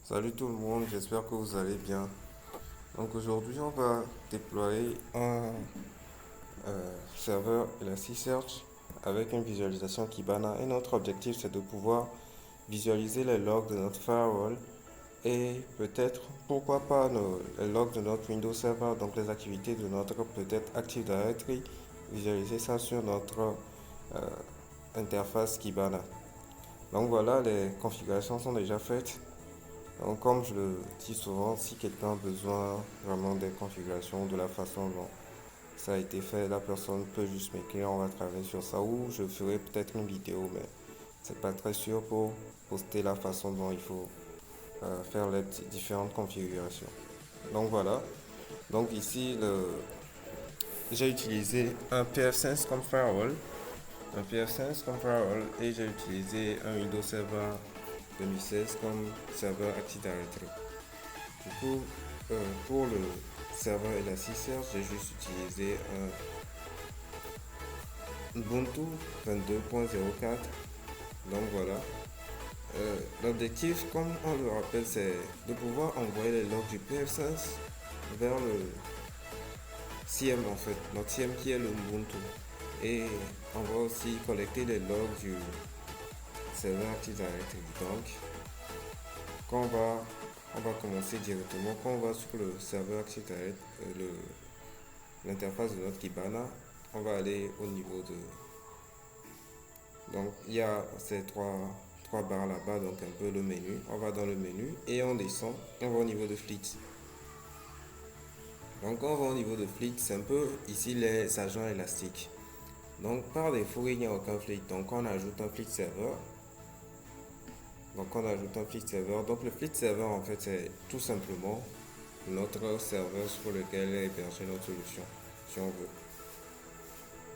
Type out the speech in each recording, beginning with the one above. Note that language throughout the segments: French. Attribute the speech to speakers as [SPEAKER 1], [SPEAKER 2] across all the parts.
[SPEAKER 1] Salut tout le monde, j'espère que vous allez bien. Donc aujourd'hui, on va déployer un serveur Elasticsearch avec une visualisation Kibana. Et notre objectif, c'est de pouvoir visualiser les logs de notre firewall et peut-être, pourquoi pas, les logs de notre Windows Server, donc les activités de notre peut-être Active Directory, visualiser ça sur notre euh, interface Kibana. Donc voilà, les configurations sont déjà faites. Donc, comme je le dis souvent, si quelqu'un a besoin vraiment des configurations de la façon dont ça a été fait, la personne peut juste m'écrire, on va travailler sur ça ou je ferai peut-être une vidéo, mais c'est pas très sûr pour poster la façon dont il faut faire les différentes configurations. Donc voilà. Donc ici, j'ai utilisé un PF5 comme firewall, et j'ai utilisé un Windows Server 2016 comme serveur Active Directory. Du coup, pour le serveur Elasticsearch, j'ai juste utilisé un Ubuntu 22.04. Donc voilà. L'objectif, comme on le rappelle, c'est de pouvoir envoyer les logs du PF5 vers le CM en fait, notre CM qui est le Ubuntu. Et on va aussi collecter les logs du serveur Active Directory. Donc, quand on va commencer directement, quand on va sur le serveur Active Directory, l'interface de notre Kibana, on va aller au niveau de... Donc il y a ces trois barres là-bas, donc un peu le menu. On va dans le menu et on descend, on va au niveau de Fleet. Donc quand on va au niveau de Fleet, c'est un peu ici les agents élastiques. Donc par défaut, il n'y a aucun Fleet. Donc on ajoute un Fleet Server. Donc le Fleet Server en fait c'est tout simplement notre serveur sur lequel est hébergée notre solution, si on veut.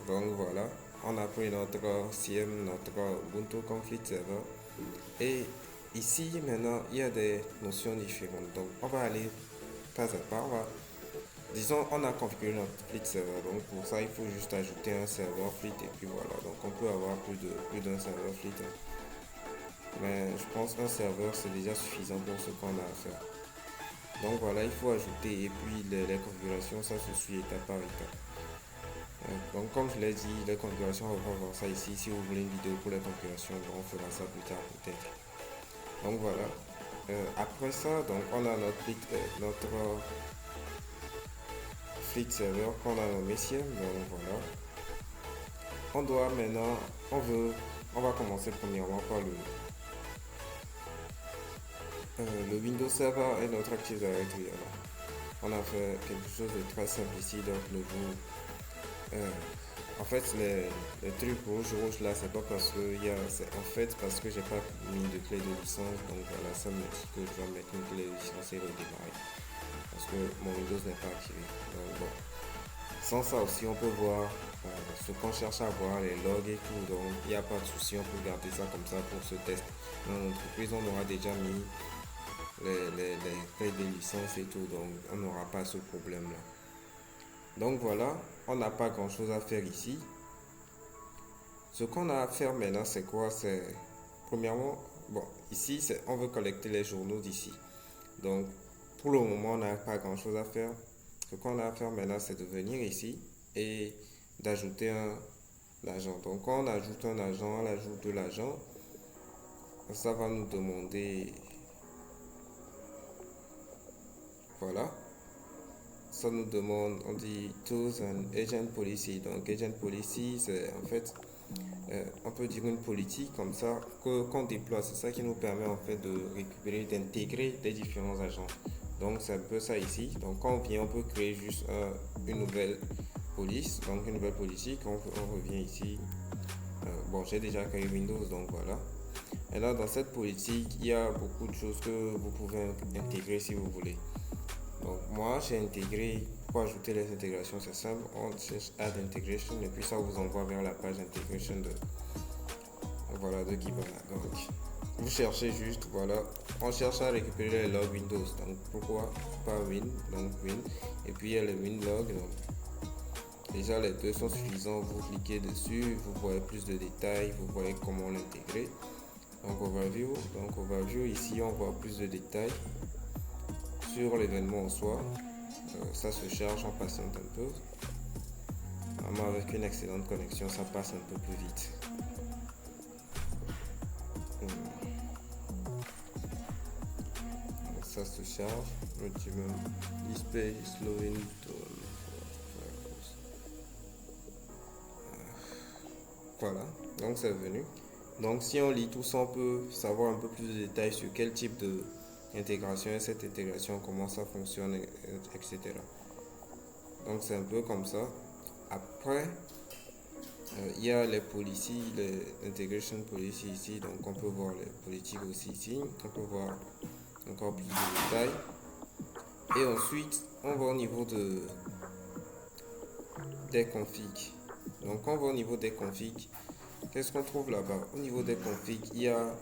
[SPEAKER 1] Donc voilà, on a pris notre CM, notre Ubuntu Conflict Server. Et ici maintenant, il y a des notions différentes. Donc on va aller pas à pas. Disons, on a configuré notre Fleet Server. Donc pour ça, il faut juste ajouter un serveur Fleet et puis voilà. Donc on peut avoir plus d'un serveur Fleet, hein. Mais je pense qu'un serveur, c'est déjà suffisant pour ce qu'on a à faire. Donc voilà, il faut ajouter et puis les configurations, ça se suit étape par étape. Donc comme je l'ai dit, les configurations, on va voir ça ici. Si vous voulez une vidéo pour les configurations, on fera ça plus tard peut-être. Donc voilà. Après ça, donc on a notre fleet server qu'on a nommé CM. Donc voilà. On doit maintenant, on va commencer premièrement par le Windows Server et notre Active Directory. Alors, on a fait quelque chose de très simple ici. Donc le jour, en fait, les trucs rouges là, c'est pas parce que c'est en fait parce que j'ai pas mis de clé de licence. Donc voilà, ça me dit que je dois mettre une clé de licence et redémarrer parce que mon Windows n'est pas activé. Donc bon, sans ça aussi, on peut voir ce qu'on cherche à voir, les logs et tout. Donc il n'y a pas de souci, on peut garder ça comme ça pour ce test. Dans l'entreprise, on aura déjà mis les clés de licence et tout, donc on n'aura pas ce problème là. Donc voilà, on n'a pas grand chose à faire ici. Ce qu'on a à faire maintenant, c'est quoi? C'est premièrement, bon, ici, on veut collecter les journaux d'ici. Donc, pour le moment, on n'a pas grand chose à faire. Ce qu'on a à faire maintenant, c'est de venir ici et d'ajouter un agent. Donc, quand on ajoute un agent, on ajoute de l'agent, ça va nous demander, voilà, ça nous demande, on dit Tools and Agent Policy. Donc, Agent Policy, c'est en fait on peut dire une politique comme ça qu'on déploie. C'est ça qui nous permet en fait de récupérer, d'intégrer les différents agents. Donc c'est un peu ça ici. Donc quand on vient, on peut créer juste une nouvelle police, donc une nouvelle politique. On revient ici. Bon, j'ai déjà créé Windows, donc voilà. Et là, dans cette politique, il y a beaucoup de choses que vous pouvez intégrer si vous voulez. Donc moi, j'ai intégré, pour ajouter les intégrations, c'est simple. On cherche Add Integration et puis ça vous envoie vers la page Integration voilà, de Kibana. Donc, vous cherchez juste, voilà, on cherche à récupérer les logs Windows. Donc, pourquoi pas Win, donc Win, et puis il y a le WinLog. Donc, déjà, les deux sont suffisants. Vous cliquez dessus, vous voyez plus de détails, vous voyez comment l'intégrer. Donc overview, ici on voit plus de détails sur l'événement en soi. Ça se charge, on patiente un peu. Vraiment avec une excellente connexion, ça passe un peu plus vite. Donc ça se charge. Display slowing down. Voilà, donc c'est venu. Donc si on lit tout ça, on peut savoir un peu plus de détails sur quel type de intégration est cette intégration, comment ça fonctionne, etc. Donc c'est un peu comme ça. Après, il y a les policies, les integration policy ici, donc on peut voir les politiques aussi ici, on peut voir encore plus de détails. Et ensuite, on va au niveau des configs. Donc on va au niveau des configs. Qu'est-ce qu'on trouve là-bas? Au niveau des configs, il y a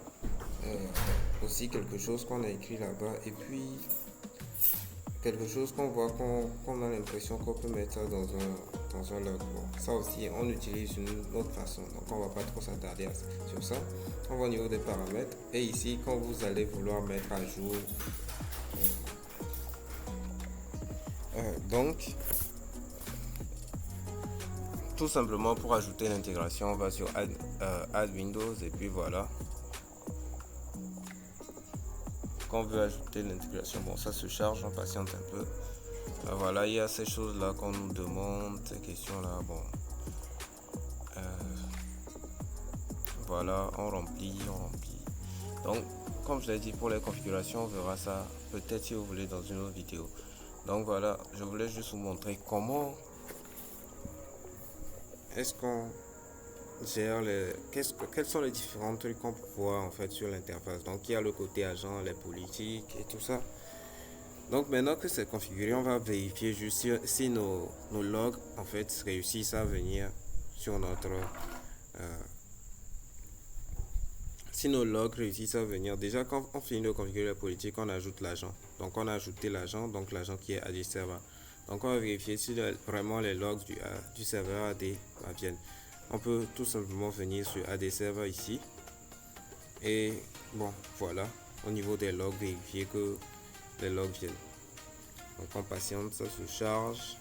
[SPEAKER 1] aussi quelque chose qu'on a écrit là-bas et puis quelque chose qu'on voit qu'on a l'impression qu'on peut mettre ça dans un log. Bon, ça aussi, on utilise une autre façon, donc on va pas trop s'attarder sur ça. On va au niveau des paramètres et ici, quand vous allez vouloir mettre à jour, donc tout simplement pour ajouter l'intégration, on va sur add Windows et puis voilà. Quand on veut ajouter l'intégration, bon ça se charge, on patiente un peu. Voilà, il y a ces choses là qu'on nous demande, ces questions là, bon. Voilà, on remplit. Donc, comme je l'ai dit, pour les configurations, on verra ça peut-être si vous voulez dans une autre vidéo. Donc voilà, je voulais juste vous montrer comment est-ce qu'on gère quels sont les différents trucs qu'on peut voir en fait sur l'interface. Donc il y a le côté agent, les politiques et tout ça. Donc maintenant que c'est configuré, on va vérifier juste si nos logs en fait réussissent à venir sur notre si nos logs réussissent à venir. Déjà quand on finit de configurer la politique, on ajoute l'agent. Donc on a ajouté l'agent, donc l'agent qui est AD server. Donc on va vérifier si vraiment les logs du serveur AD viennent. On peut tout simplement venir sur AD server ici. Et bon, voilà, au niveau des logs, vérifier que les logs viennent. Donc on patiente, ça se charge.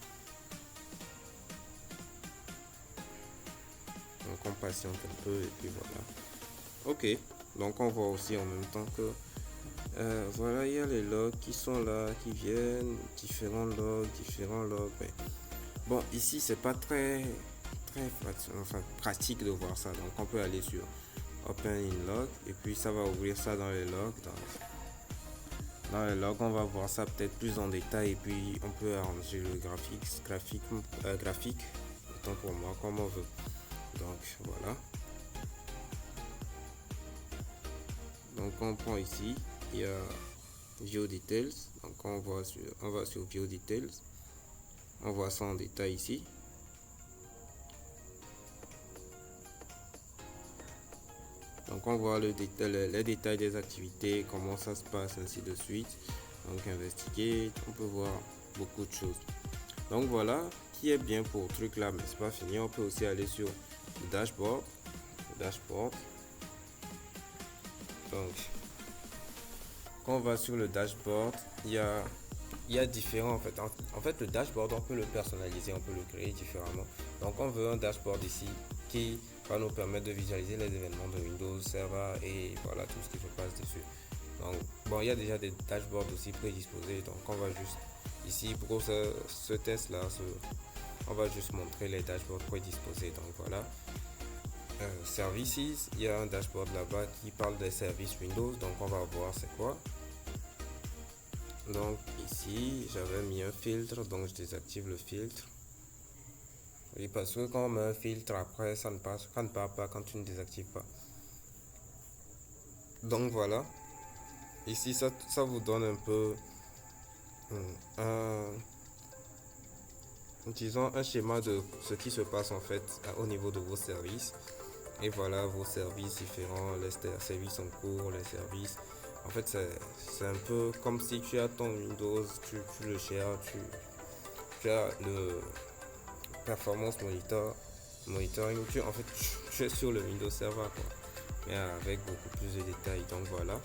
[SPEAKER 1] Donc on patiente un peu et puis voilà. Ok, donc on voit aussi en même temps que voilà, il y a les logs qui sont là, qui viennent, différents logs. Mais bon, ici c'est pas très pratique de voir ça. Donc on peut aller sur Open in Log et puis ça va ouvrir ça dans les logs. Dans les logs, on va voir ça peut-être plus en détail et puis on peut arranger le graphique autant pour moi comme on veut. Donc voilà. Donc on prend ici, il y a View Details. Donc on va sur View Details. On voit ça en détail ici. Donc on voit les détails des activités, comment ça se passe, ainsi de suite. Donc investiguer, on peut voir beaucoup de choses. Donc voilà, qui est bien pour truc là, mais c'est pas fini. On peut aussi aller sur le dashboard. Donc quand on va sur le dashboard, il y a différents en fait le dashboard on peut le personnaliser, on peut le créer différemment. Donc on veut un dashboard ici qui va nous permettre de visualiser les événements de Windows Server et voilà tout ce qui se passe dessus. Donc bon, il y a déjà des dashboards aussi prédisposés, donc on va juste ici pour ce test là, on va juste montrer les dashboards prédisposés. Donc voilà. Services, il y a un dashboard là-bas qui parle des services Windows, donc on va voir c'est quoi. Donc ici j'avais mis un filtre, donc je désactive le filtre. Oui, parce que quand on met un filtre après ça ne part pas quand tu ne désactives pas. Donc voilà, ici ça vous donne un peu disons un schéma de ce qui se passe en fait au niveau de vos services. Et voilà vos services différents, les services en cours, les services. En fait, c'est un peu comme si tu as ton Windows, tu le gères, tu as le performance monitoring, en fait, tu es sur le Windows Server, quoi. mais avec beaucoup plus de détails. Donc voilà.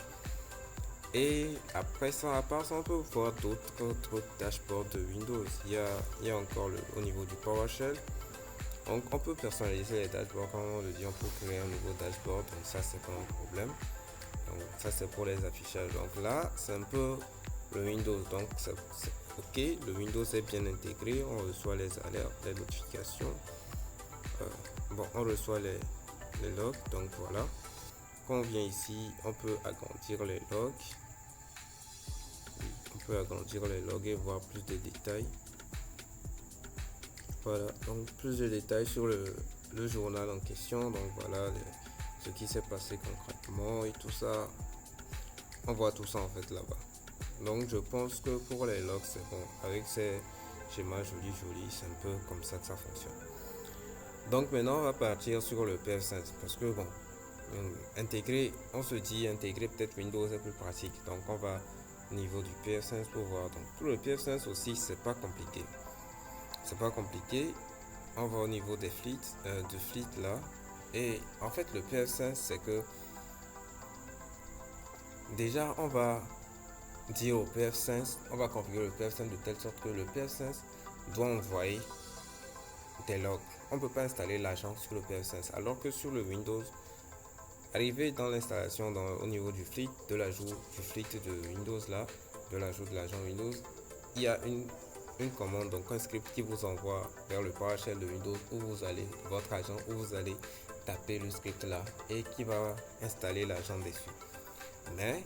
[SPEAKER 1] Et après ça, à part ça, on peut voir d'autres dashboards de Windows. Il y a encore au niveau du PowerShell. Donc on peut personnaliser les dashboards, comme on le dit, on peut créer un nouveau dashboard. Donc ça, c'est pas un problème. Donc ça, c'est pour les affichages. Donc là, c'est un peu le Windows. Donc c'est ok, le Windows est bien intégré. On reçoit les alertes, les notifications. Bon, on reçoit les logs. Donc voilà. Quand on vient ici, on peut agrandir les logs. On peut agrandir les logs et voir plus de détails. Voilà, donc plus de détails sur le journal en question. Donc voilà ce qui s'est passé concrètement et tout ça. On voit tout ça en fait là-bas. Donc je pense que pour les logs c'est bon. Avec ces schémas jolis, c'est un peu comme ça que ça fonctionne. Donc maintenant on va partir sur le PF5 parce que bon, on se dit intégrer peut-être Windows est plus pratique. Donc on va au niveau du PF5 pour voir. Donc pour le PF5 aussi c'est pas compliqué. On va au niveau des fleets, de fleet là. Et en fait le PF5 c'est que déjà on va dire au PF5, on va configurer le PF5 de telle sorte que le PF5 doit envoyer des logs. On ne peut pas installer l'agent sur le PF5 alors que sur le Windows, arrivé dans l'installation au niveau du fleet, de l'ajout du fleet de Windows là, de l'ajout de l'agent Windows, il y a une commande, donc un script qui vous envoie vers le PowerShell de Windows où vous allez, votre agent, où vous allez taper le script là et qui va installer l'agent dessus. Mais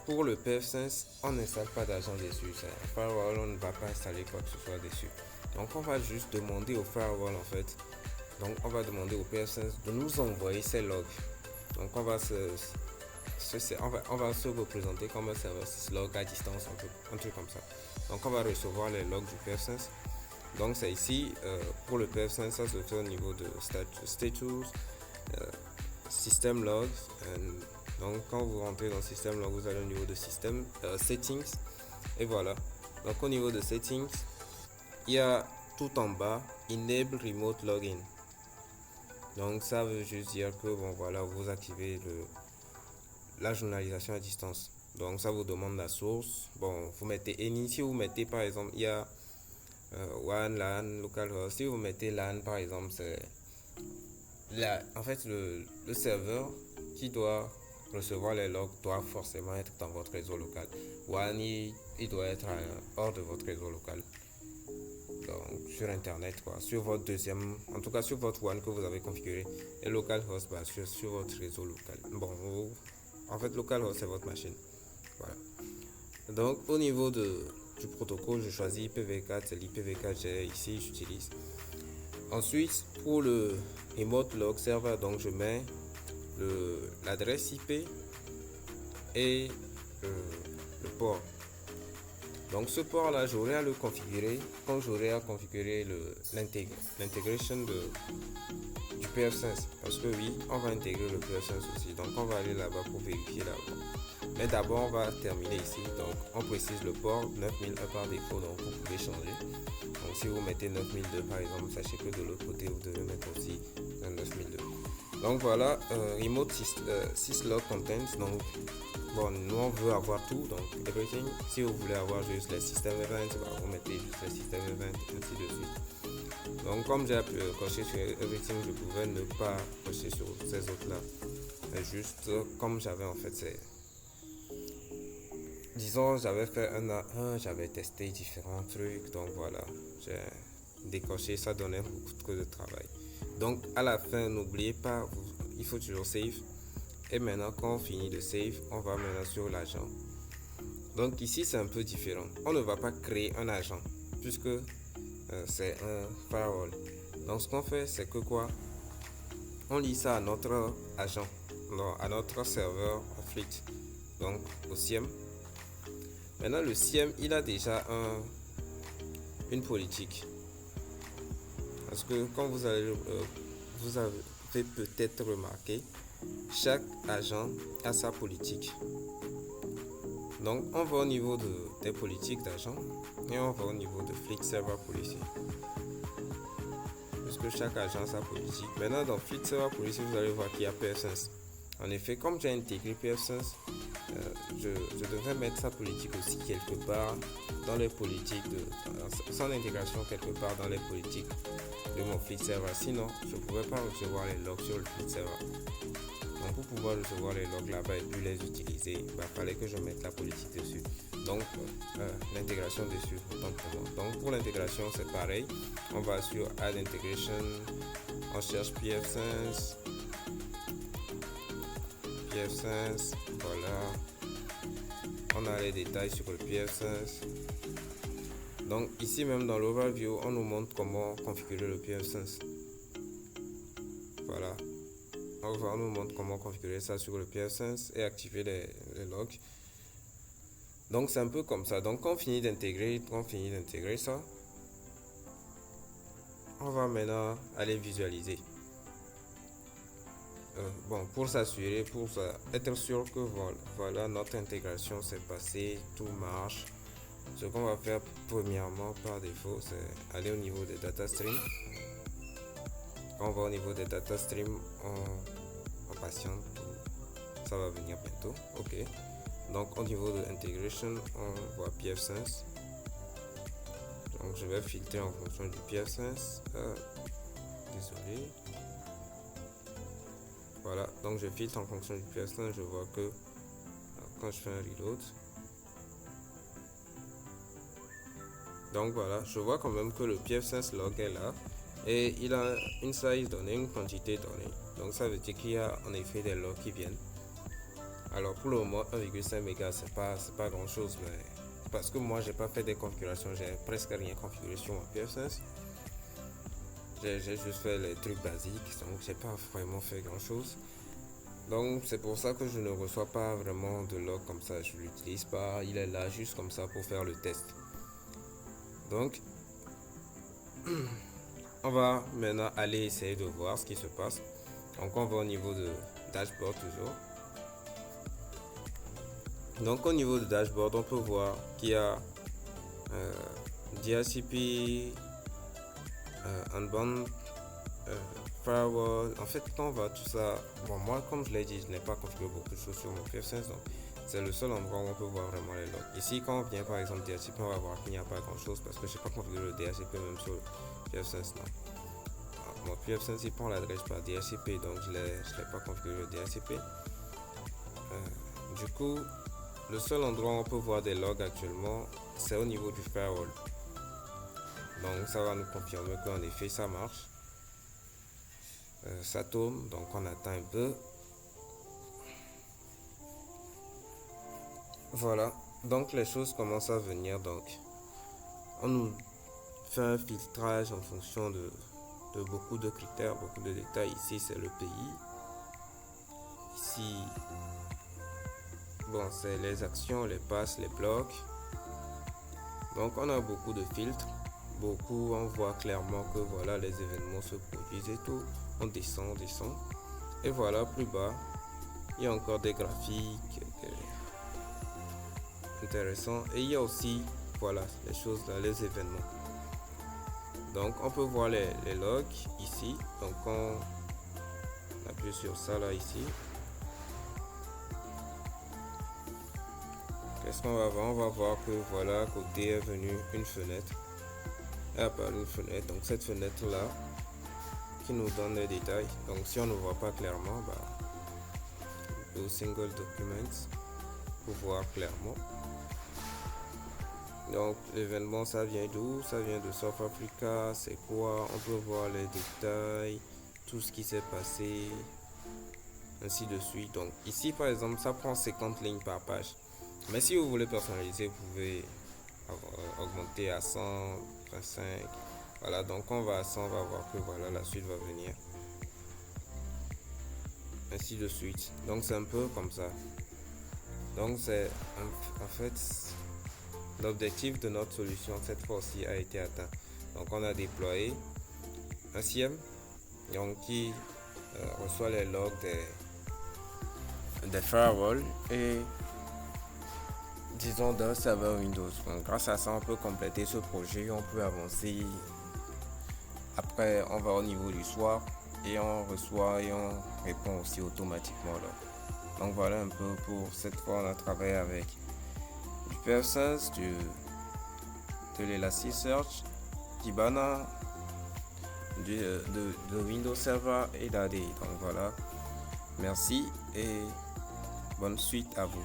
[SPEAKER 1] pour le PF5, on n'installe pas d'agent dessus. C'est un firewall, on ne va pas installer quoi que ce soit dessus. Donc on va juste demander au firewall en fait. Donc on va demander au PF5 de nous envoyer ces logs. Donc on va se représenter comme un serveur syslog à distance, un truc comme ça. Donc on va recevoir les logs du PF5. Donc c'est ici, pour le PF5, ça se fait au niveau de status, system logs. Donc quand vous rentrez dans system log, vous allez au niveau de system settings. Et voilà. Donc au niveau de settings, il y a tout en bas, enable remote login. Donc ça veut juste dire que bon voilà, vous activez la journalisation à distance. Donc ça vous demande la source. Bon, vous mettez any. Si vous mettez par exemple, il y a WAN, LAN, localhost. Si vous mettez LAN par exemple, c'est en fait le serveur qui doit recevoir les logs doit forcément être dans votre réseau local. WAN, il doit être hors de votre réseau local. Donc sur internet quoi, sur votre deuxième, en tout cas sur votre WAN que vous avez configuré, et localhost sur votre réseau local. Bon, en fait localhost c'est votre machine. Voilà. Donc au niveau du protocole, je choisis IPv4, c'est l'IPv4 que ici j'utilise. Ensuite pour le remote log server, donc je mets l'adresse IP et le port. Donc ce port là, j'aurai à le configurer quand j'aurai à configurer l'intégration du PF5, parce que oui, on va intégrer le PF5 aussi. Donc on va aller là-bas pour vérifier là-bas. Mais d'abord on va terminer ici. Donc on précise le port 9001 par défaut, donc vous pouvez changer. Donc si vous mettez 9002 par exemple, sachez que de l'autre côté vous devez mettre aussi 9002. Donc voilà, remote syslog content. Donc bon, nous on veut avoir tout, donc everything. Si vous voulez avoir juste les system events, vous mettez juste les system events, ainsi de suite. Donc comme j'ai coché sur everything, je pouvais ne pas cocher sur ces autres là. Mais juste comme j'avais en fait disons j'avais fait un à un, j'avais testé différents trucs, donc voilà, j'ai décoché, ça donnait beaucoup de travail. Donc à la fin, n'oubliez pas, il faut toujours save. Et maintenant quand on finit de save, on va maintenant sur l'agent. Donc ici c'est un peu différent. On ne va pas créer un agent puisque c'est un firewall. Donc ce qu'on fait c'est que quoi, on lit ça à notre agent, non, à notre serveur fleet, donc au SIEM. Maintenant le SIEM il a déjà une politique. Parce que quand vous avez peut-être remarqué, chaque agent a sa politique. Donc on va au niveau des politiques d'agent et on va au niveau de Fleet Server Policy. Parce que chaque agent a sa politique. Maintenant dans Fleet Server Policy, vous allez voir qu'il y a PF5. En effet, comme j'ai intégré pfSense, je devrais mettre sa politique aussi quelque part dans les politiques son intégration quelque part dans les politiques de mon feed server. Sinon, je ne pouvais pas recevoir les logs sur le feed server. Donc pour pouvoir recevoir les logs là-bas et puis les utiliser, il fallait que je mette la politique dessus. Donc l'intégration dessus, autant pour moi. Donc pour l'intégration, c'est pareil. On va sur Add Integration, on cherche pfSense, voilà. On a les détails sur le pfSense. Donc ici même dans l'overview, on nous montre comment configurer le pfSense. Voilà. On nous montre comment configurer ça sur le pfSense et activer les logs. Donc c'est un peu comme ça. Donc quand on finit d'intégrer ça, on va maintenant aller visualiser. Pour s'assurer, être sûr que voilà, notre intégration s'est passée, tout marche. Ce qu'on va faire premièrement par défaut, c'est aller au niveau des data streams. Quand on va au niveau des data streams, on patiente, ça va venir bientôt. Ok. Donc au niveau de integration, on voit pfSense. Donc je vais filtrer en fonction du pfSense. Désolé. Voilà, donc je filtre en fonction du pfSense. Je vois que quand je fais un reload, donc voilà, je vois quand même que le pfSense log est là et il a une size donnée, une quantité donnée. Donc ça veut dire qu'il y a en effet des logs qui viennent. Alors pour le moment 1,5 mégas c'est pas grand chose, mais parce que moi j'ai pas fait des configurations, j'ai presque rien configuré sur mon pfSense. J'ai juste fait les trucs basiques, donc j'ai pas vraiment fait grand chose. Donc c'est pour ça que je ne reçois pas vraiment de log comme ça, je l'utilise pas, il est là juste comme ça pour faire le test. Donc on va maintenant aller essayer de voir ce qui se passe. Donc on va au niveau de dashboard toujours. Donc au niveau de dashboard, on peut voir qu'il y a DHCP, Unbound, Firewall. En fait, quand on va tout ça, bon, moi comme je l'ai dit, je n'ai pas configuré beaucoup de choses sur mon pfSense, donc c'est le seul endroit où on peut voir vraiment les logs. Ici, quand on vient par exemple DHCP, on va voir qu'il n'y a pas grand chose parce que je n'ai pas configuré le DHCP même sur le pfSense. Non. Mon pfSense il prend l'adresse par DHCP, donc je l'ai pas configuré le DHCP. Du coup, le seul endroit où on peut voir des logs actuellement, c'est au niveau du firewall. Donc ça va nous confirmer qu'en effet ça marche. Ça tourne, donc on attend un peu. Voilà, donc les choses commencent à venir. Donc on nous fait un filtrage en fonction de beaucoup de critères, beaucoup de détails. Ici c'est le pays. Ici, bon, c'est les actions, les passes, les blocs. Donc on a beaucoup de filtres. Beaucoup, on voit clairement que voilà, les événements se produisent et tout. On descend. Et voilà, plus bas, il y a encore des graphiques intéressants. Et il y a aussi, voilà, les choses là, les événements. Donc on peut voir les logs ici. Donc on appuie sur ça là ici. Qu'est-ce qu'on va voir? On va voir que voilà, à côté est venu une fenêtre. Et apparu une fenêtre. Donc cette fenêtre là qui nous donne les détails. Donc si on ne voit pas clairement, au single documents pour voir clairement. Donc l'événement ça vient d'où? Ça vient de South Africa. C'est quoi? On peut voir les détails, tout ce qui s'est passé, ainsi de suite. Donc ici par exemple ça prend 50 lignes par page. Mais si vous voulez personnaliser, vous pouvez augmenter à 125. Voilà, donc on va à 100, on va voir que voilà la suite va venir. Ainsi de suite. Donc c'est un peu comme ça. Donc c'est en fait l'objectif de notre solution cette fois-ci a été atteint. Donc on a déployé un SIEM donc qui reçoit les logs des firewalls et disons d'un serveur Windows. Donc grâce à ça on peut compléter ce projet, on peut avancer. Après on va au niveau du swap et on reçoit et on répond aussi automatiquement là. Donc voilà un peu pour cette fois, on a travaillé avec du PF16, de l'Elasticsearch, Kibana, de Windows Server et d'AD. Donc voilà, merci et bonne suite à vous.